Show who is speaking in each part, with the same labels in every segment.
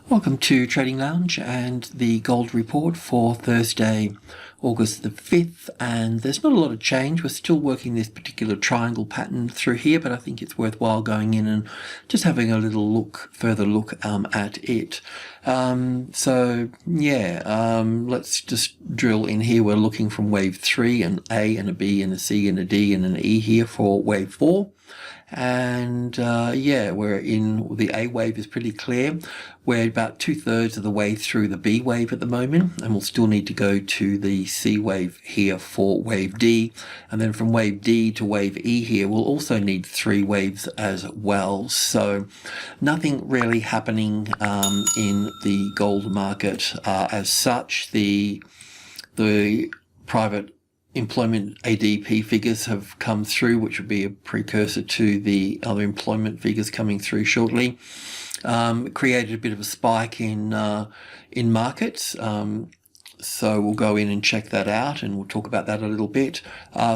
Speaker 1: Welcome to Trading Lounge and the gold report for Thursday, August the 5th, and there's not a lot of change. We're still working this particular triangle pattern through here, but I think it's worthwhile going in and just having a little further look at it. Let's just drill in here. We're looking from wave 3, an A and a B and a C and a D and an E here for wave 4. And we're in the A wave is pretty clear. We're about 2/3 of the way through the B wave at the moment, and we'll still need to go to the C wave here for wave D, and then from wave D to wave E here we'll also need 3 waves as well. So nothing really happening in the gold market as such. The private employment ADP figures have come through, which would be a precursor to the other employment figures coming through shortly. Created a bit of a spike in markets. So we'll go in and check that out, and we'll talk about that a little bit.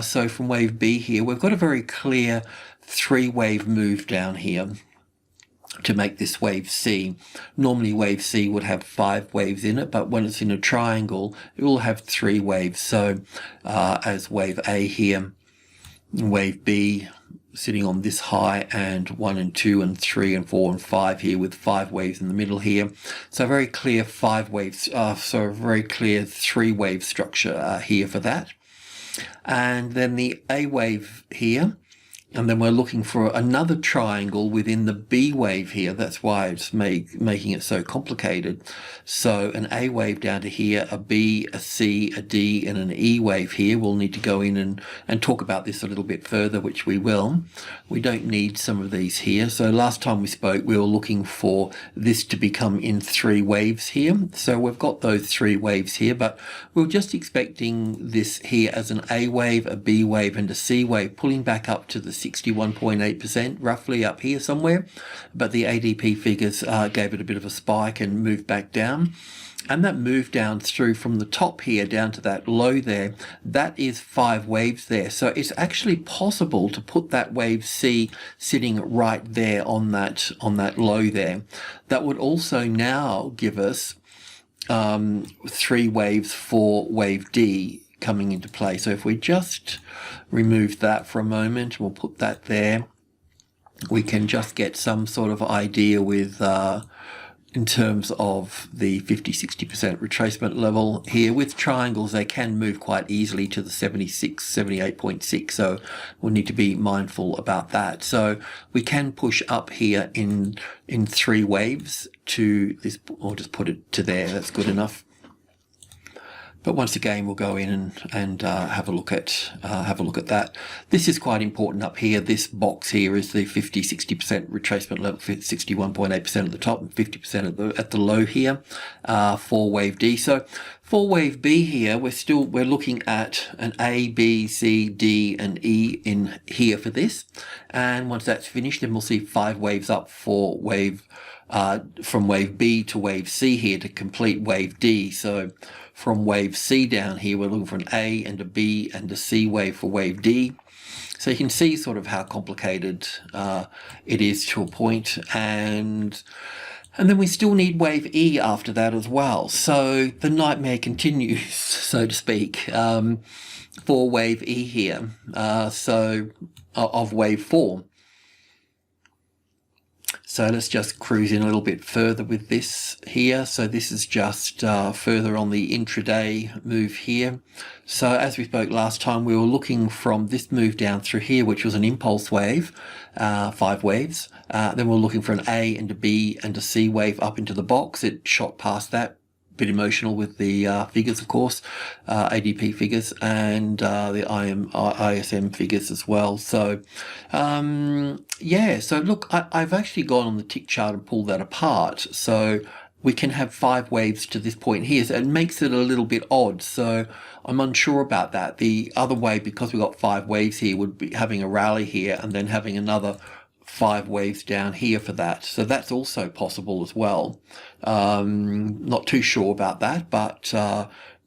Speaker 1: So from wave B here, we've got a very clear 3-wave move down here to make this wave C. Normally wave C would have 5 waves in it, but when it's in a triangle, it will have 3 waves. So as wave A here, wave B sitting on this high, and 1 and 2 and 3 and 4 and 5 here with 5 waves in the middle here. So a very clear 5 waves, so a very clear 3-wave structure here for that. And then the A wave here, and then we're looking for another triangle within the B wave here. That's why it's making it so complicated. So an A wave down to here, a B, a C, a D, and an E wave here. We'll need to go in and talk about this a little bit further, which we will. We don't need some of these here. So last time we spoke, we were looking for this to become in 3 waves here. So we've got those 3 waves here, but we're just expecting this here as an A wave, a B wave, and a C wave, pulling back up to the 61.8% roughly up here somewhere, but the ADP figures gave it a bit of a spike and moved back down, and that move down through from the top here down to that low there, that is 5 waves there. So it's actually possible to put that wave C sitting right there on that low there. That would also now give us 3 waves for wave D coming into play. So if we just remove that for a moment, we'll put that there, we can just get some sort of idea with in terms of the 50-60% retracement level here. With triangles, they can move quite easily to the 78.6, so we'll need to be mindful about that. So we can push up here in 3 waves to this, or just put it to there. That's good enough. But once again, we'll go in and have a look at that. This is quite important up here. This box here is the 50-60% retracement level, 61.8% at the top and 50% at the low here for wave D. So for wave B here, we're looking at an A, B, C, D, and E in here for this. And once that's finished, then we'll see 5 waves up for from wave B to wave C here to complete wave D. So from wave C down here, we're looking for an A and a B and a C wave for wave D. So you can see sort of how complicated it is to a point, and then we still need wave E after that as well. So the nightmare continues, so to speak, for wave E here, of wave 4. So let's just cruise in a little bit further with this here. So this is just further on the intraday move here. So as we spoke last time, we were looking from this move down through here, which was an impulse wave, 5 waves. Then we're looking for an A and a B and a C wave up into the box. It shot past that. Bit emotional with the figures, of course, ADP figures, and the ISM figures as well. So so look, I've actually gone on the tick chart and pulled that apart, so we can have 5 waves to this point here. So it makes it a little bit odd, so I'm unsure about that. The other way, because we've got 5 waves here, would be having a rally here and then having another 5 waves down here for that. So that's also possible as well. Not too sure about that, but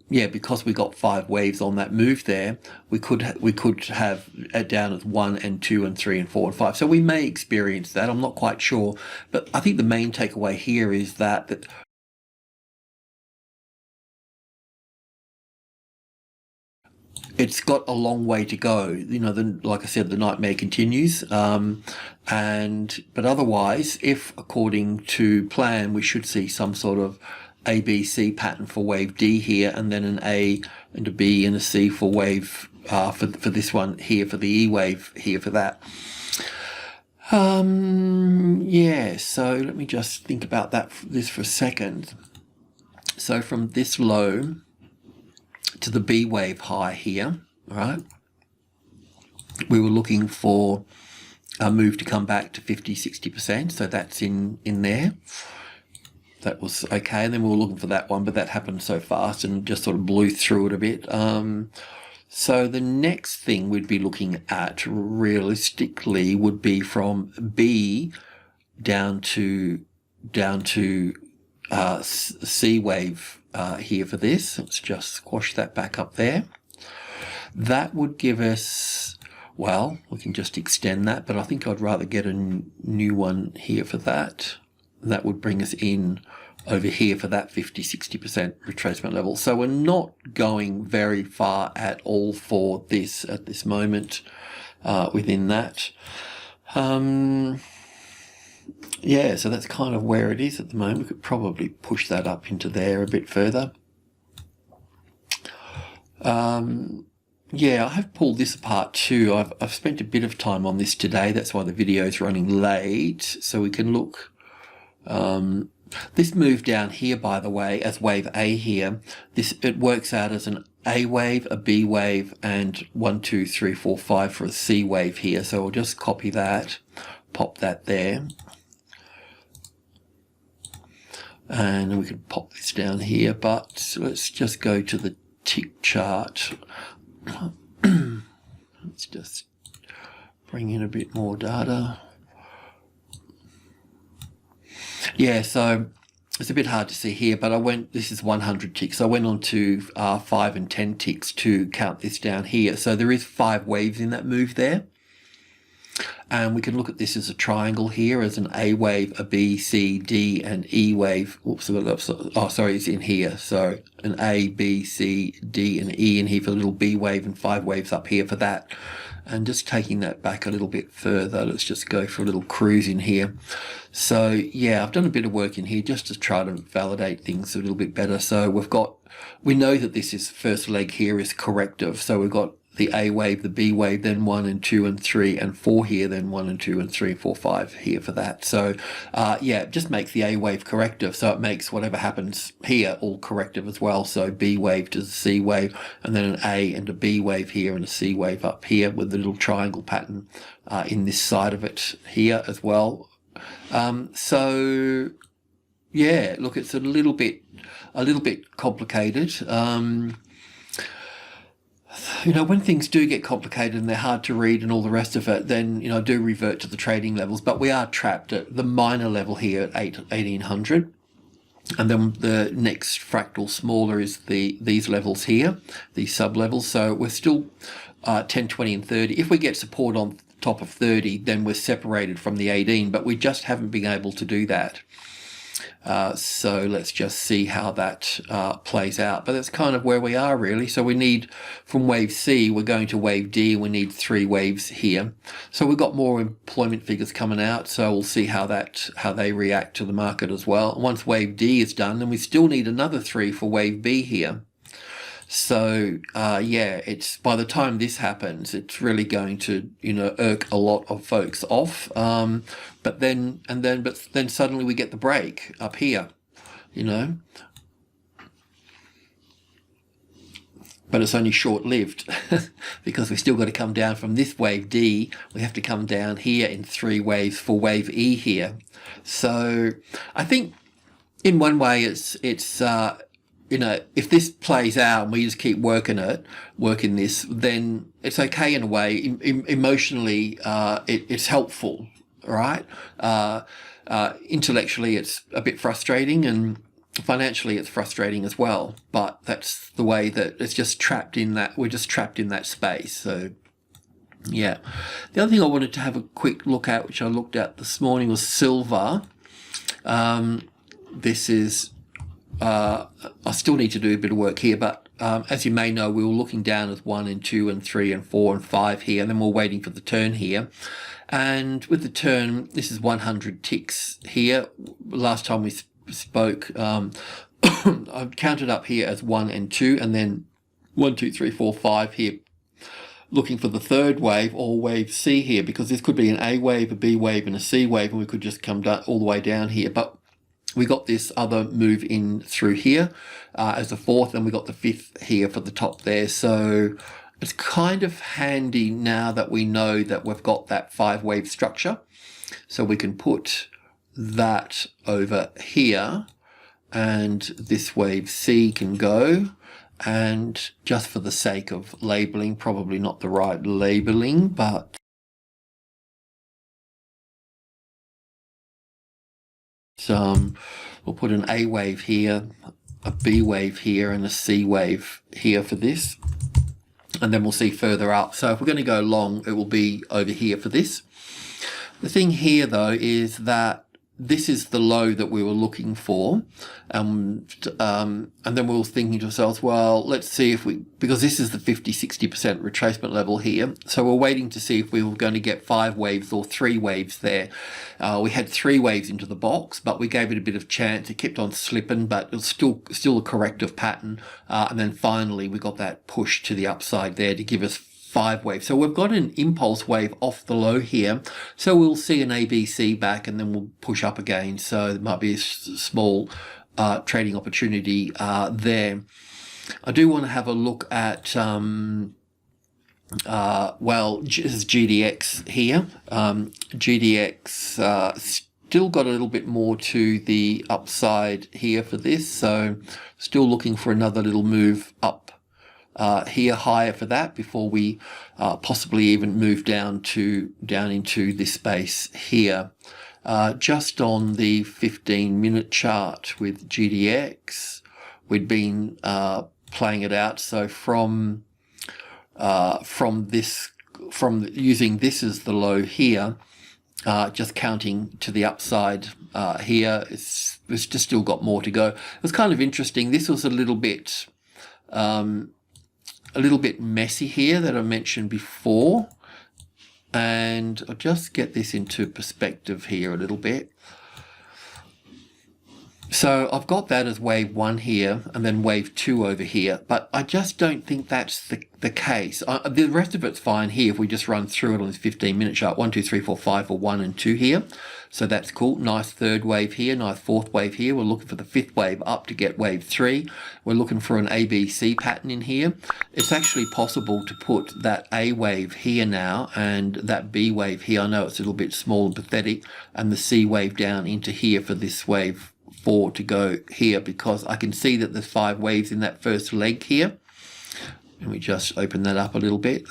Speaker 1: yeah, because we got 5 waves on that move there, we could have it down as 1 and 2 and 3 and 4 and 5. So we may experience that. I'm not quite sure, but I think the main takeaway here is that it's got a long way to go. You know, like I said, the nightmare continues. But otherwise, if according to plan, we should see some sort of ABC pattern for wave D here, and then an A and a B and a C for wave for this one here, for the E wave here for that. Yeah, so let me just think about this for a second. So from this low to the B wave high here, right, we were looking for a move to come back to 50-60%, so that's in there. That was okay, and then we were looking for that one, but that happened so fast and just sort of blew through it a bit. So the next thing we'd be looking at realistically would be from B down to C wave here for this. Let's just squash that back up there. That would give us, well, we can just extend that, but I think I'd rather get a new one here for that. That would bring us in over here for that 50-60% retracement level. So we're not going very far at all for this at this moment within that. Yeah, so that's kind of where it is at the moment. We could probably push that up into there a bit further. Yeah, I have pulled this apart too. I've spent a bit of time on this today. That's why the video is running late. So we can look. This move down here, by the way, as wave A here, it works out as an A wave, a B wave, and 1, 2, 3, 4, 5 for a C wave here. So we'll just copy that, pop that there. And we can pop this down here, but let's just go to the tick chart. Let's just bring in a bit more data. Yeah, so it's a bit hard to see here, but this is 100 ticks. I went on to 5 and 10 ticks to count this down here. So there is 5 waves in that move there. And we can look at this as a triangle here, as an A wave, a B, C, D, and E wave. Oops, oh, sorry, it's in here. So an A, B, C, D, and E in here for a little B wave, and 5 waves up here for that. And just taking that back a little bit further, let's just go for a little cruise in here. So yeah, I've done a bit of work in here just to try to validate things a little bit better. So we know that this is first leg here is corrective. So we've got the A wave, the B wave, then 1 and 2 and 3 and 4 here, then 1 and 2 and 3 and 4, 5 here for that. So yeah, it just makes the A wave corrective. So it makes whatever happens here all corrective as well. So B wave to the C wave, and then an A and a B wave here and a C wave up here with the little triangle pattern in this side of it here as well. So yeah, look, it's a little bit complicated. You know, when things do get complicated and they're hard to read and all the rest of it, then, you know, I do revert to the trading levels. But we are trapped at the minor level here at 1800. And then the next fractal smaller is these levels here, these sub-levels. So we're still 10, 20, and 30. If we get support on top of 30, then we're separated from the 18. But we just haven't been able to do that. So let's just see how that plays out. But that's kind of where we are really. So we need, from wave C, we're going to wave D, we need 3 waves here. So we've got more employment figures coming out, so we'll see how they react to the market as well. Once wave D is done, then we still need another 3 for wave B here. So yeah, it's by the time this happens, it's really going to, you know, irk a lot of folks off. But then suddenly we get the break up here, you know. But it's only short-lived because we've still got to come down from this wave D. We have to come down here in 3 waves for wave E here. So I think in one way it's you know, if this plays out and we just keep working this, then it's okay in a way. Emotionally, it's helpful, right? Intellectually, it's a bit frustrating, and financially it's frustrating as well, but that's the way that it's just trapped in that, we're just trapped in that space. So yeah. The other thing I wanted to have a quick look at, which I looked at this morning, was silver. This is, I still need to do a bit of work here, but as you may know, we were looking down at 1 and 2 and 3 and 4 and 5 here, and then we're waiting for the turn here. And with the turn, this is 100 ticks here. Last time we spoke, I've counted up here as 1 and 2, and then 1, 2, 3, 4, 5 here, looking for the third wave, or wave C here, because this could be an A wave, a B wave, and a C wave, and we could just come down all the way down here. But we got this other move in through here as the fourth, and we got the fifth here for the top there. So it's kind of handy now that we know that we've got that 5-wave structure. So we can put that over here, and this wave C can go. And just for the sake of labeling, probably not the right labeling, but we'll put an A wave here, a B wave here, and a C wave here for this. And then we'll see further up. So if we're going to go long, it will be over here for this. The thing here, though, is that this is the low that we were looking for, and then we were thinking to ourselves, well, let's see if we, because this is the 50-60% retracement level here, so we're waiting to see if we were going to get 5 waves or 3 waves there. We had 3 waves into the box, but we gave it a bit of chance. It kept on slipping, but it was still a corrective pattern, and then finally we got that push to the upside there to give us 5 waves. So we've got an impulse wave off the low here. So we'll see an ABC back, and then we'll push up again. So there might be a small trading opportunity there. I do want to have a look at, well, this is GDX here. GDX still got a little bit more to the upside here for this. So still looking for another little move up here higher for that before we possibly even move down into this space here. Just on the 15-minute chart with GDX, we'd been playing it out. So from using this as the low here, just counting to the upside here, it's just still got more to go. It was kind of interesting. This was a little bit messy here that I mentioned before, and I'll just get this into perspective here a little bit. So I've got that as wave 1 here, and then wave 2 over here, but I just don't think that's the case. The rest of it's fine here if we just run through it on this 15-minute chart. 1, 2, 3, 4, 5 for 1 and 2 here. So that's cool. Nice third wave here, nice fourth wave here. We're looking for the 5th wave up to get wave 3. We're looking for an ABC pattern in here. It's actually possible to put that A wave here now and that B wave here. I know it's a little bit small and pathetic, and the C wave down into here for this wave 4 to go here, because I can see that there's 5 waves in that first leg here. And we just open that up a little bit.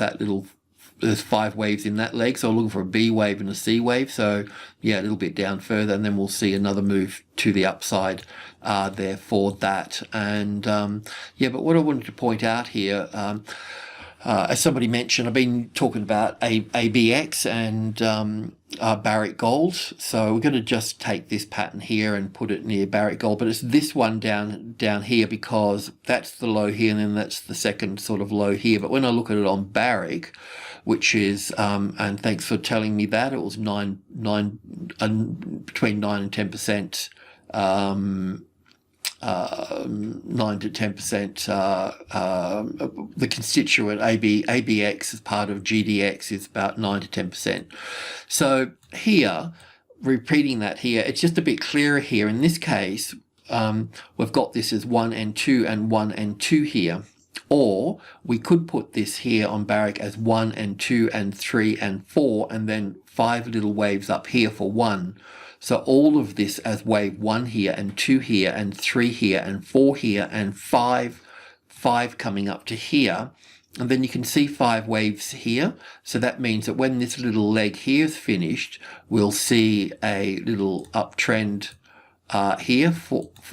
Speaker 1: There's 5 waves in that leg, so I'm looking for a B wave and a C wave. So yeah, a little bit down further, and then we'll see another move to the upside there for that. And yeah, but what I wanted to point out here, as somebody mentioned, I've been talking about ABX and Barrick Gold. So we're going to just take this pattern here and put it near Barrick Gold, but it's this one down here, because that's the low here, and then that's the second sort of low here. But when I look at it on Barrick, which is, and thanks for telling me that, it was between 9 and 10%, 9 to 10%. The constituent ABX as part of GDX is about 9 to 10%. So here, repeating that here, it's just a bit clearer here. In this case, we've got this as 1 and 2 and 1 and 2 here. Or we could put this here on Barrick as 1 and 2 and 3 and 4, and then 5 little waves up here for 1. So all of this as wave 1 here and 2 here and 3 here and 4 here and 5 coming up to here. And then you can see 5 waves here. So that means that when this little leg here is finished, we'll see a little uptrend here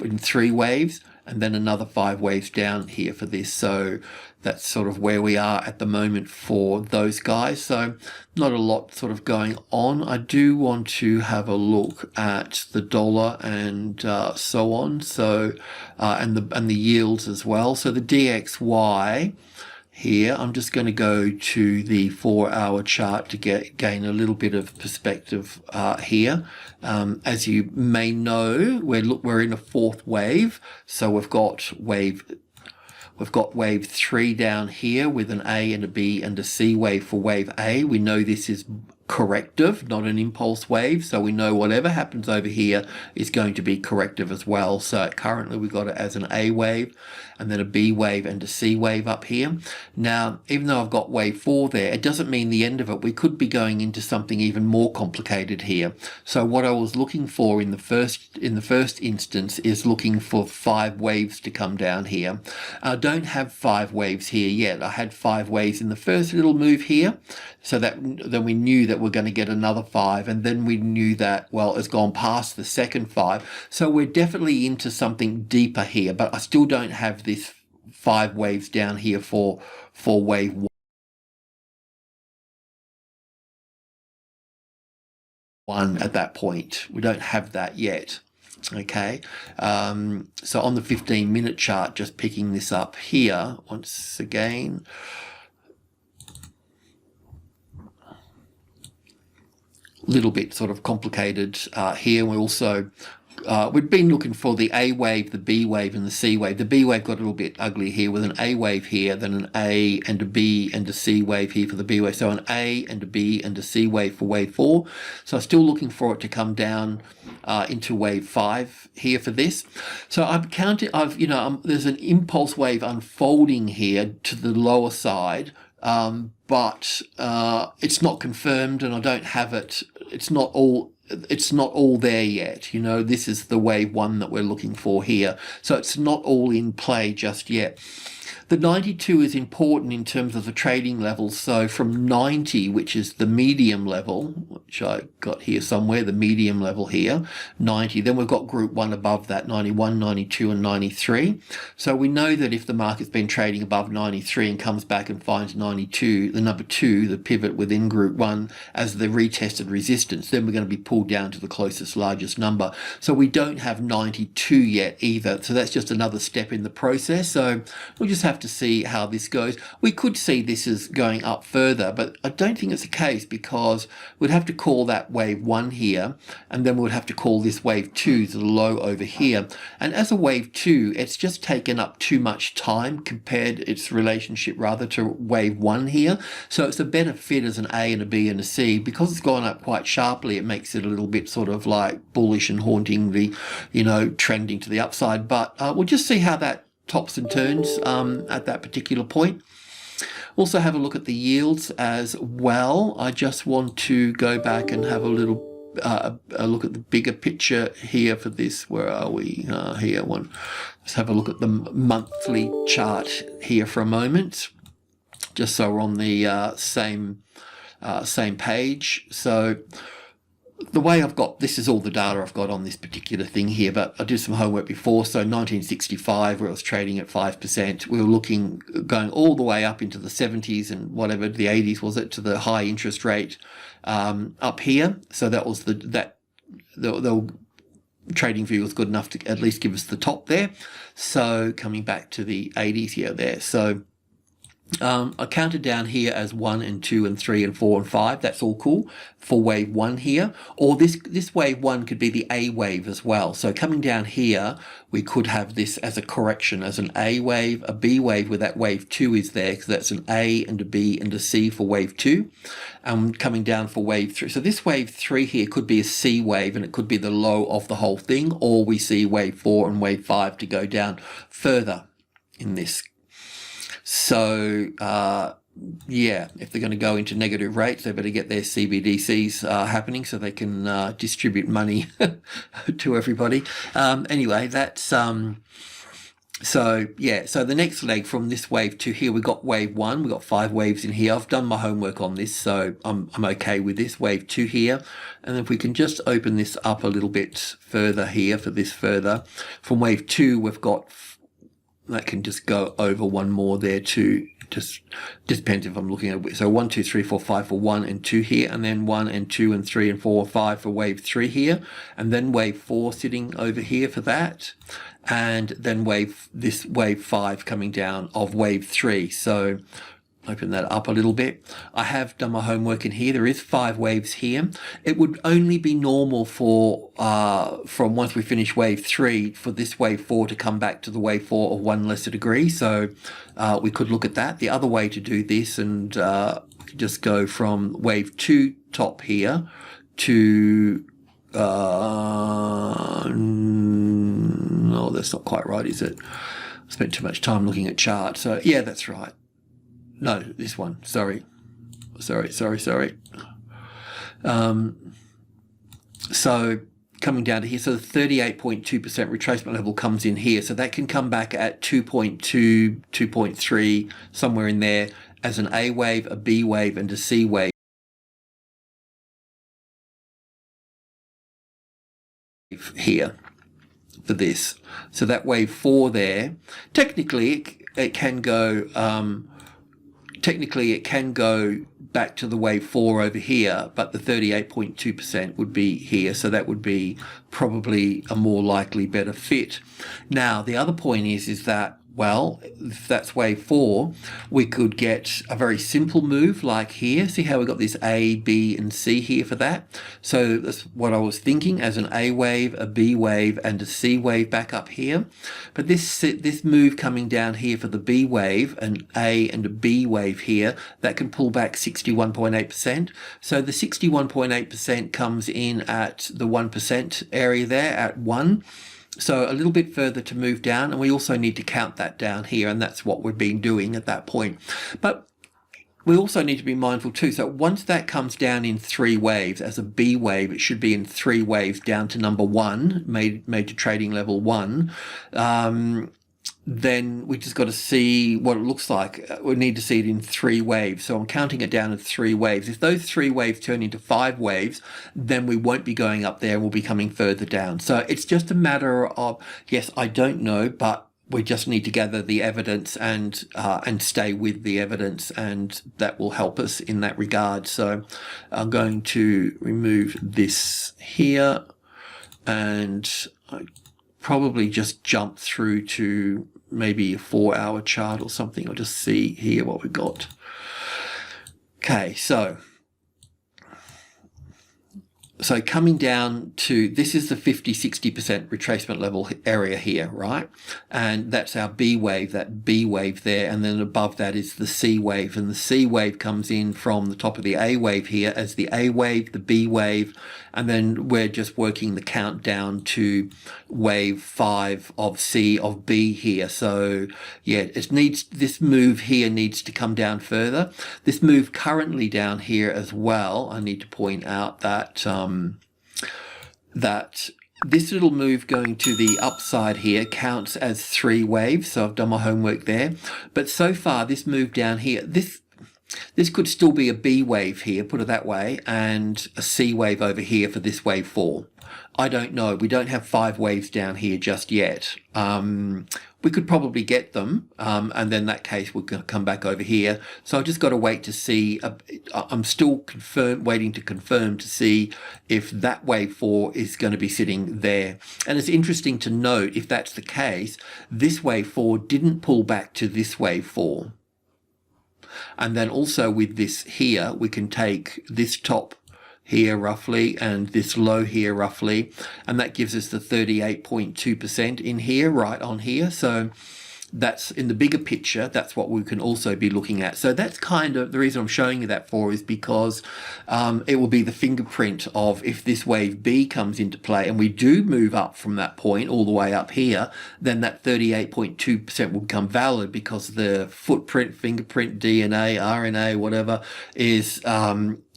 Speaker 1: in 3 waves, and then another 5 waves down here for this. So that's sort of where we are at the moment for those guys. So not a lot sort of going on. I do want to have a look at the dollar and so on. So and the yields as well. So the DXY here, I'm just going to go to the 4-hour chart to gain a little bit of perspective here. As you may know, we're in a 4th wave, so we've got wave 3 down here with an A and a B and a C wave for wave A. We know this is corrective, not an impulse wave, so we know whatever happens over here is going to be corrective as well. So currently we've got it as an A wave, and then a B wave and a C wave up here. Now, even though I've got wave 4 there, it doesn't mean the end of it. We could be going into something even more complicated here. So what I was looking for in the first instance is looking for 5 waves to come down here. I don't have 5 waves here yet. I had 5 waves in the first little move here, so that then we knew that we're going to get another 5, and then we knew that, well, it's gone past the second 5. So we're definitely into something deeper here, but I still don't have this 5 waves down here for wave 1 at that point. We don't have that yet. Okay, so on the 15-minute chart, just picking this up here once again. Little bit sort of complicated here. We also we've been looking for the A wave, the B wave, and the C wave. The B wave got a little bit ugly here with an A wave here, then an A and a B and a C wave here for the B wave. So an A and a B and a C wave for wave 4. So I'm still looking for it to come down into wave 5 here for this. So I've counted. There's an impulse wave unfolding here to the lower side. But it's not confirmed, and I don't have it. It's not all there yet. This is the wave 1 that we're looking for here. So it's not all in play just yet. The 92 is important in terms of the trading levels. So from 90, which is the medium level, which I got here somewhere, the medium level here, 90. Then we've got group 1 above that, 91, 92, and 93. So we know that if the market's been trading above 93 and comes back and finds 92, the number 2, the pivot within group 1, as the retested resistance, then we're going to be pulled down to the closest, largest number. So we don't have 92 yet either. So that's just another step in the process. So we'll just have to see how this goes. We could see this as going up further, but I don't think it's the case, because we'd have to call that wave 1 here, and then we'd have to call this wave 2 to the low over here. And as a wave 2, it's just taken up too much time compared its relationship rather to wave 1 here. So it's a better fit as an A and a B and a C. Because it's gone up quite sharply, it makes it a little bit sort of like bullish and hauntingly, trending to the upside. But we'll just see how that tops and turns at that particular point. Also have a look at the yields as well. I just want to go back and have a little a look at the bigger picture here for this. Where are we? Here one. Let's have a look at the monthly chart here for a moment, just so we're on the same page. So the way I've got, this is all the data I've got on this particular thing here, but I did some homework before. So 1965, where I was trading at 5%, we were going all the way up into the 70s and whatever, the 80s was it, to the high interest rate up here. So that was the trading view was good enough to at least give us the top there. So coming back to the 80s here there. So I counted down here as 1 and 2 and 3 and 4 and 5. That's all cool for wave 1 here. Or this wave 1 could be the A wave as well. So coming down here, we could have this as a correction, as an A wave, a B wave where that wave 2 is there, because that's an A and a B and a C for wave 2. And coming down for wave 3. So this wave 3 here could be a C wave, and it could be the low of the whole thing. Or we see wave 4 and wave 5 to go down further in this. So, yeah, if they're going to go into negative rates, they better get their CBDCs happening so they can distribute money to everybody. Anyway, that's So yeah, so the next leg from this wave to here, we got wave 1, we got 5 waves in here. I've done my homework on this, so I'm okay with this. Wave 2 here, and if we can just open this up a little bit further here for this further, from wave 2 we've got, that can just go over one more there too. Just depends if I'm looking at it. So 1, 2, 3, 4, 5 for 1 and 2 here, and then 1 and 2 and 3 and 4 and 5 for wave 3 here, and then wave 4 sitting over here for that, and then wave 5 coming down of wave 3. So open that up a little bit. I have done my homework in here. There is 5 waves here. It would only be normal for from once we finish wave 3 for this wave 4 to come back to the wave 4 of 1 lesser degree. So we could look at that. The other way to do this, and just go from wave 2 top here to no, that's not quite right, is it? I spent too much time looking at charts. So yeah, that's right. No, this one. Sorry. So coming down to here, so the 38.2% retracement level comes in here. So that can come back at 2.2, 2.3, somewhere in there, as an A wave, a B wave, and a C wave here for this. So that wave 4 there, technically it can go back to the wave 4 over here, but the 38.2% would be here, so that would be probably a more likely better fit. Now the other point is that, well, if that's wave 4, we could get a very simple move like here. See how we got this A, B, and C here for that? So that's what I was thinking, as an A wave, a B wave, and a C wave back up here. But this move coming down here for the B wave, an A and a B wave here, that can pull back 61.8%. So the 61.8% comes in at the 1% area there at 1. So a little bit further to move down, and we also need to count that down here, and that's what we've been doing at that point. But we also need to be mindful too. So once that comes down in 3 waves, as a B wave, it should be in 3 waves down to number 1, made to trading level 1. Then we just got to see what it looks like. We need to see it in 3 waves. So I'm counting it down as 3 waves. If those 3 waves turn into 5 waves, then we won't be going up there. We'll be coming further down. So it's just a matter of, yes, I don't know, but we just need to gather the evidence and stay with the evidence, and that will help us in that regard. So I'm going to remove this here, and I probably just jump through to maybe a 4-hour chart or something. I'll just see here what we got. Okay, so coming down to, this is the 50-60% retracement level area here, right? And that's our B wave, that B wave there, and then above that is the C wave, and the C wave comes in from the top of the A wave here as the A wave, the B wave, and then we're just working the countdown to wave 5 of C of B here. So yeah, this move here needs to come down further. This move currently down here as well, I need to point out that that this little move going to the upside here counts as 3 waves. So I've done my homework there. But so far, this move down here, this could still be a B wave here, put it that way, and a C wave over here for this wave 4. I don't know. We don't have 5 waves down here just yet. We could probably get them, and then in that case we'll come back over here. So I've just got to wait to see. I'm still waiting to confirm to see if that wave 4 is going to be sitting there. And it's interesting to note, if that's the case, this wave 4 didn't pull back to this wave 4. And then also with this here, we can take this top here roughly and this low here roughly, and that gives us the 38.2% in here, right on here. So that's, in the bigger picture, that's what we can also be looking at. So that's kind of the reason I'm showing you that for, is because it will be the fingerprint of, if this wave B comes into play and we do move up from that point all the way up here, then that 38.2% will become valid, because the footprint, fingerprint, DNA, RNA, whatever, is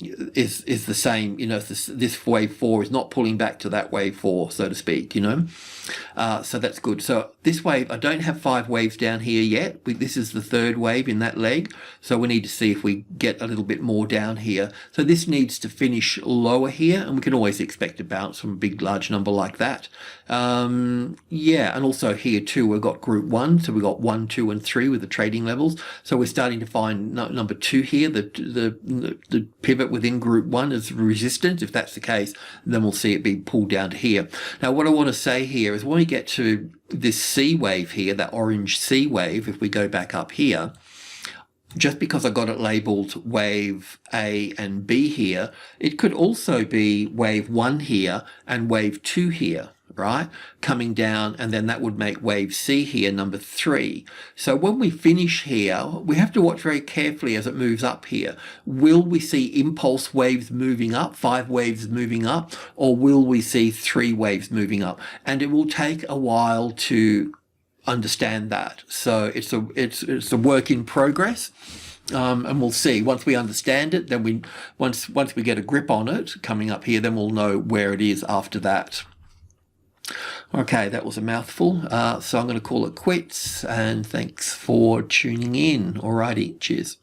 Speaker 1: is the same, this wave 4 is not pulling back to that wave 4, so to speak, so that's good. So this wave, I don't have 5 waves down here yet. This is the 3rd wave in that leg, so we need to see if we get a little bit more down here. So this needs to finish lower here, and we can always expect a bounce from a big large number like that. Yeah, and also here too we've got group 1, so we've got 1, 2 and 3 with the trading levels. So we're starting to find number 2 here, the pivot within group 1 is resistance. If that's the case, then we'll see it being pulled down to here. Now what I want to say here is when we get to this C wave here, that orange C wave, if we go back up here, just because I got it labeled wave A and B here, it could also be wave 1 here and wave 2 here, right, coming down, and then that would make wave C here, number 3. So when we finish here, we have to watch very carefully as it moves up here. Will we see impulse waves moving up, 5 waves moving up, or will we see 3 waves moving up? And it will take a while to understand that. So it's a work in progress. And we'll see once we understand it, then once we get a grip on it coming up here, then we'll know where it is after that. Okay, that was a mouthful. So I'm going to call it quits, and thanks for tuning in. Alrighty, cheers.